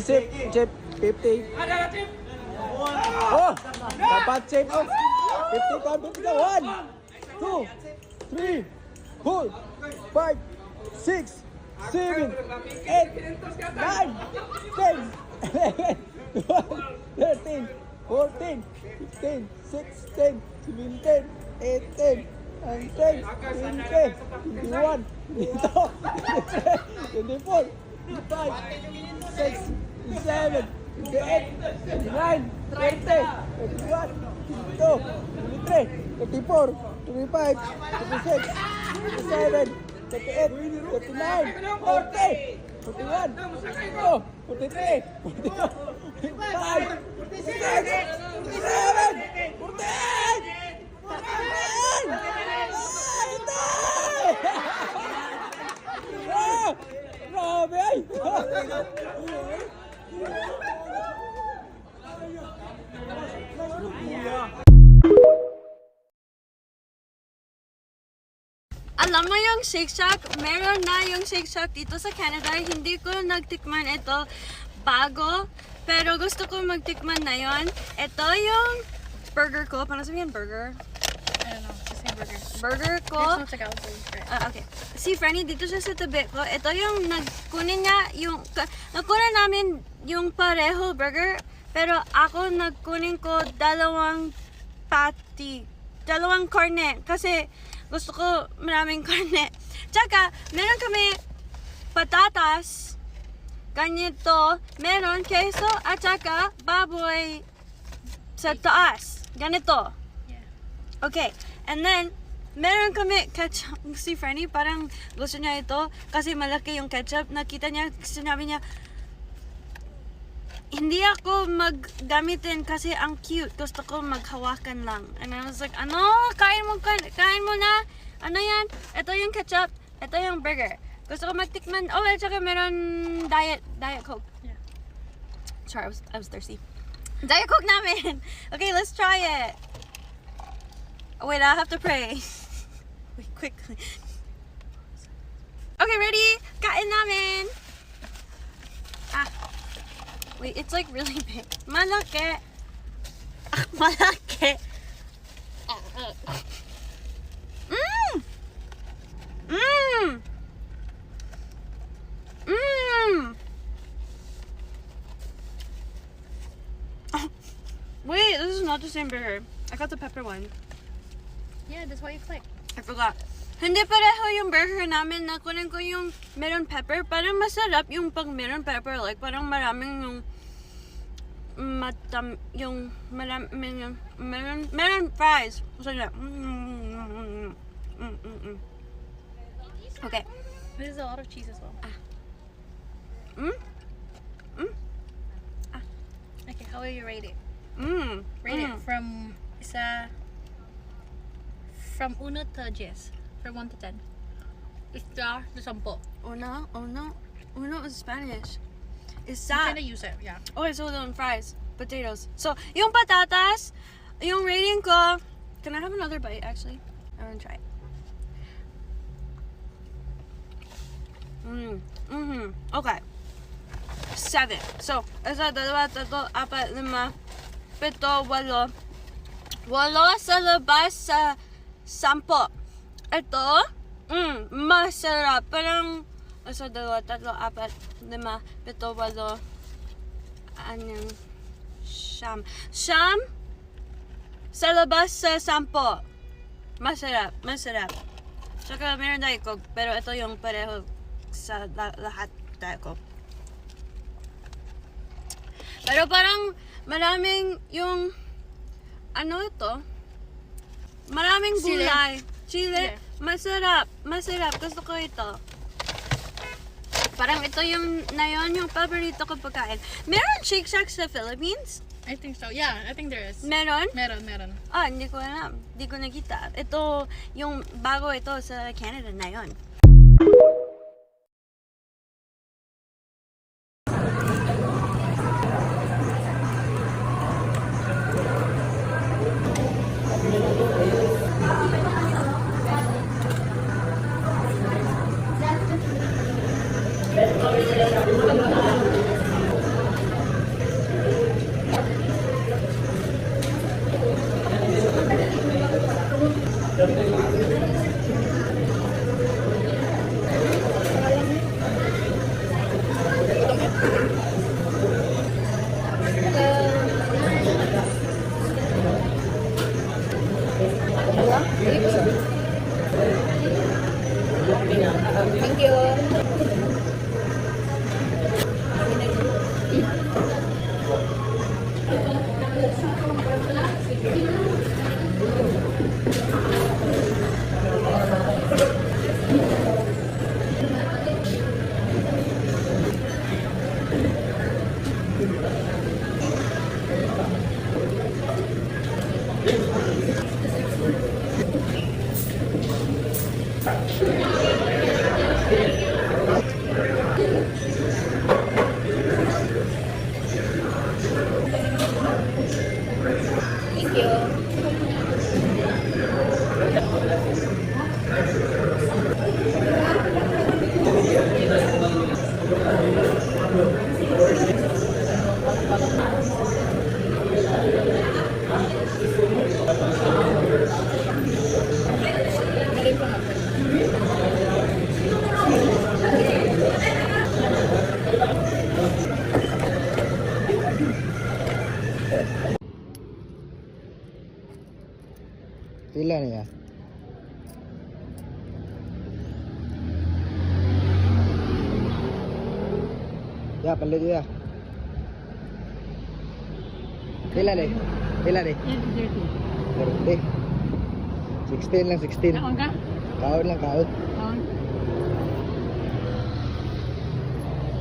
chip, 50. Oh, dapat chip. Oh, 50 ka, 50 ka. 1, 2, 3, 4, 5, 6, 7, 8, 9, 10, 11, 12, 13, 14, 15, 16, 17, 18, 19, 20, 21, 22, 24, 25, 26, 27, 28, 29, 30, 31, 32, 33, 34, 35, 36, 37, 38, 39, 40, 41, 42, 43, 44, 45, 46, 47, 48, 49! Ah! Grabe ay! Alam mo yung Shake Shack? Meron na yung Shake Shack dito sa Canada. Hindi ko nagtikman ito bago. Pero gusto ko magtikman na yon. Ito yung burger ko. Paano sabihin burger? I don't know, just say burger. Burger It ko. smells like apple. Okay. Si Franny, dito siya sa tabi ko. Ito yung nagkunin niya yung... Nagkunin namin yung pareho burger. Pero ako nagkunin ko dalawang patty. Dalawang cornet. Kasi gusto ko maraming cornet. Tsaka, meron kami patatas. Ganito. Meron queso at tsaka baboy sa taas. Ganito. Yeah. Okay. And then, meron kami ketchup. Si Franny parang gusto niya ito kasi malaki yung ketchup. Nakita niya, sinabi niya, hindi ako maggamitin kasi ang cute. Gusto ko maghawakan lang. And I was like, ano? Kain mo na. Ano yan? Ito yung ketchup. Ito yung burger. Gusto ko magtikman. Oh, at saka meron diet Coke. Yeah. Sorry, I was thirsty. Diet Coke namin. Okay, let's try it. Oh, wait, I have to pray. Wait, quickly. Okay, ready? Kain namin. Wait, it's like really big. Malaki. Malaki. Mmm! Mmm! Mmm! Wait, this is not the same burger. I got the pepper one. Yeah, that's what you click. I forgot. Hindi pareho yung burger namin. Nakunin ko yung meron pepper. Parang masarap yung pag meron pepper. Like, parang maraming yung yung maraming yung meron fries. So, yeah. Okay. There's a lot of cheese as well. Okay, how will you rate it? Rate it from from 1 to 10. From 1 to 10. Star to 10. Uno is Spanish. Is You that? kinda use it, yeah. Okay, so then fries, potatoes. So, yung patatas, yung rating ko, can I have another bite actually? I want to try it. Okay. 7. So, isa, dalawa, tatlo, apat, lima, pito, walo. Walo sa labas sa 10. Ito, masarap. Parang, isa, dalawa, tatlo, apat, lima, pito, walo, anong, siyam. Siyam sa labas sa 10. Masarap, masarap. Tsaka meron Diet Coke, pero ito yung pareho sa lahat Diet Coke. Pero parang maraming yung, ano ito? Maraming gulay. Chile. Yeah. Masarap. Masarap. Gusto ko ito. Parang ito yung, na yun, yung paborito ko pagkain. Meron Shake Shack sa Philippines? I think so. Yeah, I think there is. Meron? Meron. Ah, hindi ko alam. Hindi ko nakita. Ito, yung bago ito sa Canada na yun. Pila niya? Ya, palit ya. Pila deh? Pila deh? 30. 16 lang, 16. Kaon ka? Kaon lang, kaon. Kaon.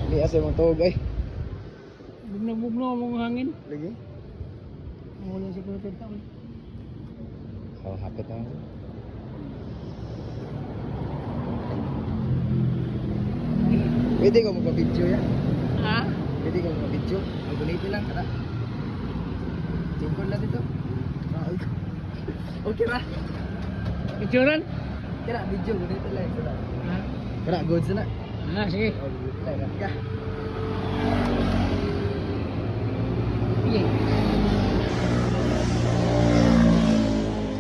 Hindi asa mong tuog ay. Bugno mong hangin. Lagi? Wala si Kuya Penta. Oh, hapit na. Pwede ko magpa-video ya? Ha? Pwede ko magpa-video? Mag-uniti lang, tara. Tingkol lang dito. Okay ra. Picturean? Tara, video, guniti lang. Tara. Ha? Tara, goods na. Sige. Oh, guniti lang. Ka. Sige.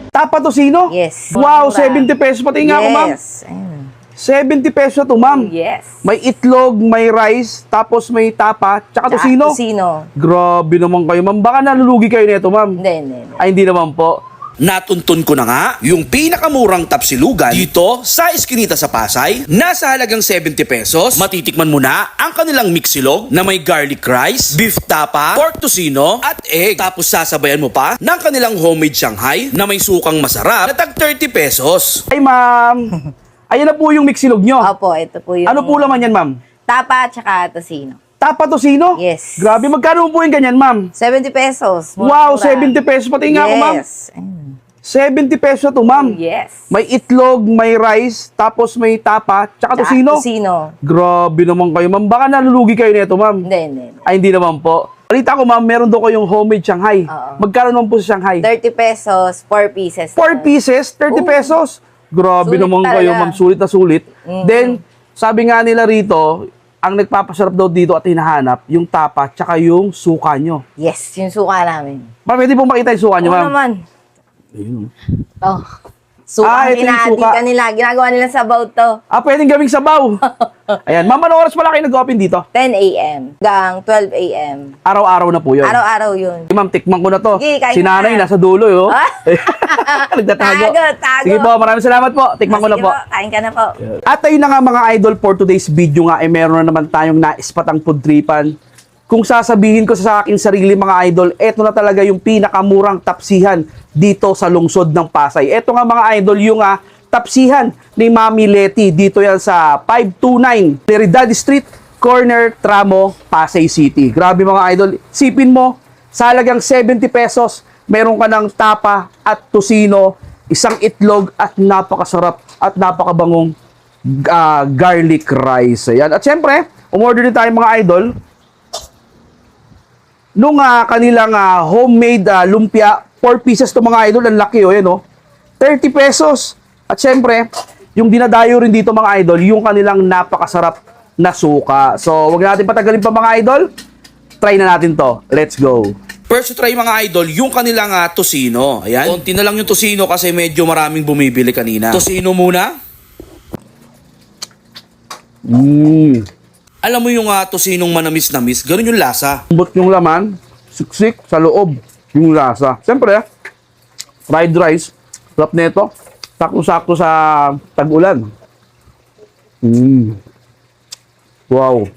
Tapa Tocino? Yes. Wow, Mura. 70 pesos. Pati nga ako, ma'am. Yes. Ayun. 70 pesos to, ma'am. Yes. May itlog, may rice, tapos may tapa, tsaka tocino. Tocino. Grabe naman kayo, ma'am. Baka nalulugi kayo nito, ma'am. Hindi. Ay, hindi naman po. Natuntun ko na nga yung pinakamurang tapsilugan dito sa Eskinita sa Pasay. Nasa halagang 70 pesos, matitikman mo na ang kanilang mixilog na may garlic rice, beef tapa, pork tocino at egg. Tapos sasabayan mo pa ng kanilang homemade Shanghai na may sukang masarap na tag 30 pesos. Ay, ma'am. Ayan na po yung mixilog nyo. Opo, ito po yung... Ano po laman yan, ma'am? Tapa at saka tocino. Tapa tocino? Yes. Grabe, magkano po yung ganyan, ma'am? 70 pesos. Wow, Mura. 70 pesos. Pati nga ako, ma'am. Yes. Ayun. 70 pesos to, ma'am. Yes. May itlog, may rice, tapos may tapa, tsaka tocino. Tocino. Grabe naman kayo, ma'am. Baka nalulugi kayo nito, ma'am. Hindi. Ay, hindi naman po. Balita ko, ma'am, meron doon kayong homemade Shanghai. Oo. Magkano naman po sa Shanghai? 30 pesos, 4 pieces. 4 pieces, 30 pesos. Grabe Sulit naman talaga. kayo, ma'am. Sulit na sulit. Then, sabi nga nila rito, ang nagpapasarap daw dito at hinahanap, yung tapa, tsaka yung suka nyo. Yes, yung suka namin. Ma'am, pwede pong makita yung suka nyo, Oo ma'am? naman. Ayun. Oh. Suka Ah, ang ito yung hinahati suka. kanila. Ginagawa nila sabaw to. Ah, pwedeng gawing sabaw. Ayan, ma'am, anong oras pala kayo nag-open dito? 10 a.m. hanggang 12 a.m. Araw-araw na po yun. Araw-araw yun. Ma'am, tikman ko na to. Sige, kain Si na. nanay nasa dulo, yo. Ah. Nagtatago. Tago. Sige po, maraming salamat po. Tikman ko na Sige po. Kain ka na po. At ayun na nga mga idol, for today's video nga, meron na naman tayong naispatang food tripan. Kung sasabihin ko sa aking sarili mga idol, eto na talaga yung pinakamurang tapsihan dito sa lungsod ng Pasay. Eto nga mga idol, yung tapsihan ni Mami Leti. Dito yan sa 529 Leridad Street, corner Tramo, Pasay City. Grabe mga idol, sipin mo, sa halagang 70 pesos, meron ka ng tapa at tocino, isang itlog at napakasarap at napakabangong garlic rice. Ayan. At syempre, umorder din tayo mga idol nung kanilang homemade lumpia. 4 pieces to mga idol. Ang laki, yan, 30 pesos. At syempre, yung dinadayo rin dito mga idol, yung kanilang napakasarap na suka. So, wag natin patagalin pa mga idol. Try na natin to. Let's go. First to try mga idol, yung kanilang tocino. Ayan. Konti na lang yung tocino kasi medyo maraming bumibili kanina. Tocino muna. Alam mo yung tocinong manamis-namis, ganun yung lasa. Lambot yung laman, siksik sa loob yung lasa. Siyempre, fried rice, sarap nito. Sakto-sakto sa tag-ulan. Wow.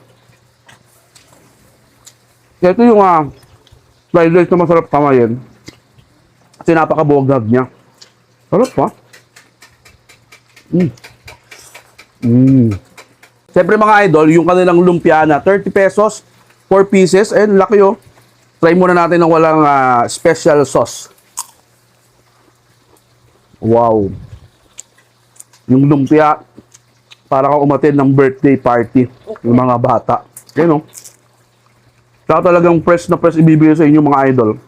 Ito yung fried rice na masarap kamayin. Kasi napakabuwag niya. Sarap pa. Siyempre mga idol, yung kanilang lumpia na 30 pesos, 4 pieces. Ayun, laki oh. Try muna natin ng walang special sauce. Wow. Yung lumpia, para kang umattend ng birthday party ng mga bata. Ayun oh. Saka talagang fresh na fresh ibibigay sa inyo mga idol.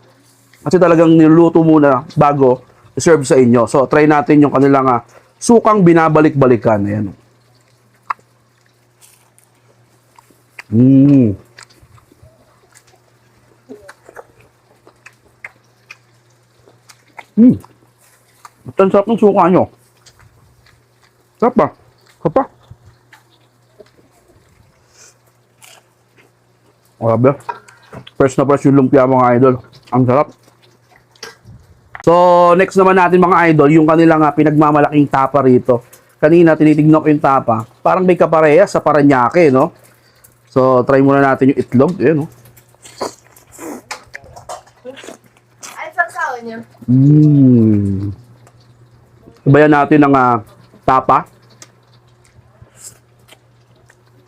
Kasi talagang niluluto muna bago i-serve sa inyo. So, try natin yung kanilang sukang binabalik-balikan. Ayan. Ang sarap ng suka nyo. Sarap ba? Sarap pa. Grabe. Fresh na fresh yung lumpia mga idol. Ang sarap. So, next naman natin mga idol, yung kanilang pinagmamalaking tapa rito. Kanina, tinitignan ko yung tapa. Parang may kapareha sa Paranaque, no? So, try muna natin yung itlog. Ayan, no? Ay, saksaw niyo. Sabayan natin ng tapa.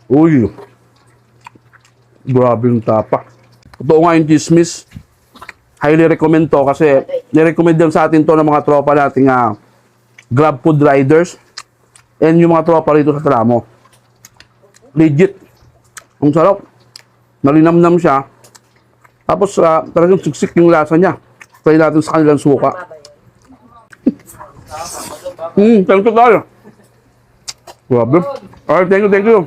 Uy. Grabe yung tapa. Totoo nga yung chismis. Highly recommend to kasi nirecommend din sa atin to ng mga tropa nating Grab food riders and yung mga tropa rito sa Tramo. Legit. Ang sarap. Nalinamnam siya. Tapos talagang siksik yung lasa niya. Try natin sa kanilang suka. Thank you tayo. Grabe. Alright, thank you.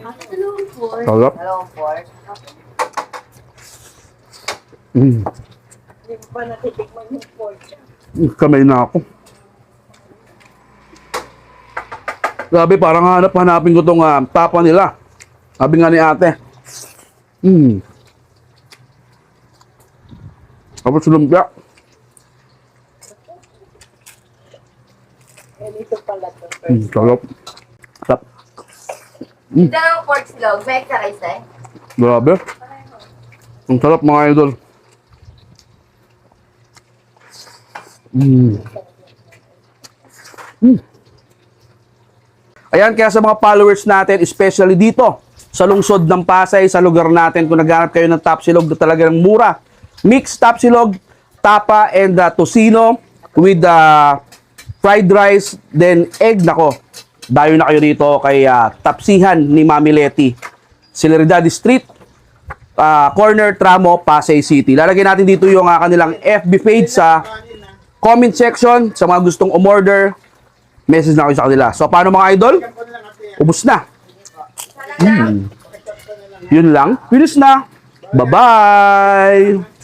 Sarap. Hello, Ford. Kamay na ako. Grabe, parang hanapin ko tong tapa nila. Sabi nga ni ate. Tapos lumpia. Sarap. Sarap. Ito ng pork slog. May extra rice eh. Grabe. Ang sarap mga idol. Ayan, kaya sa mga followers natin, especially dito, sa lungsod ng Pasay, sa lugar natin, kung naghanap kayo ng tapsilog na talagang mura, mixed tapsilog, tapa and tocino with fried rice, then egg, nako. Dayo na kayo dito kay Tapsihan ni Mami Leti. Celeridad Street, corner Tramo, Pasay City. Lalagyan natin dito yung kanilang FB page sa comment section. Sa mga gustong umorder, message na kayo sa kanila. So, paano mga idol? Ubus na. Yun lang. Finish na. Bye-bye!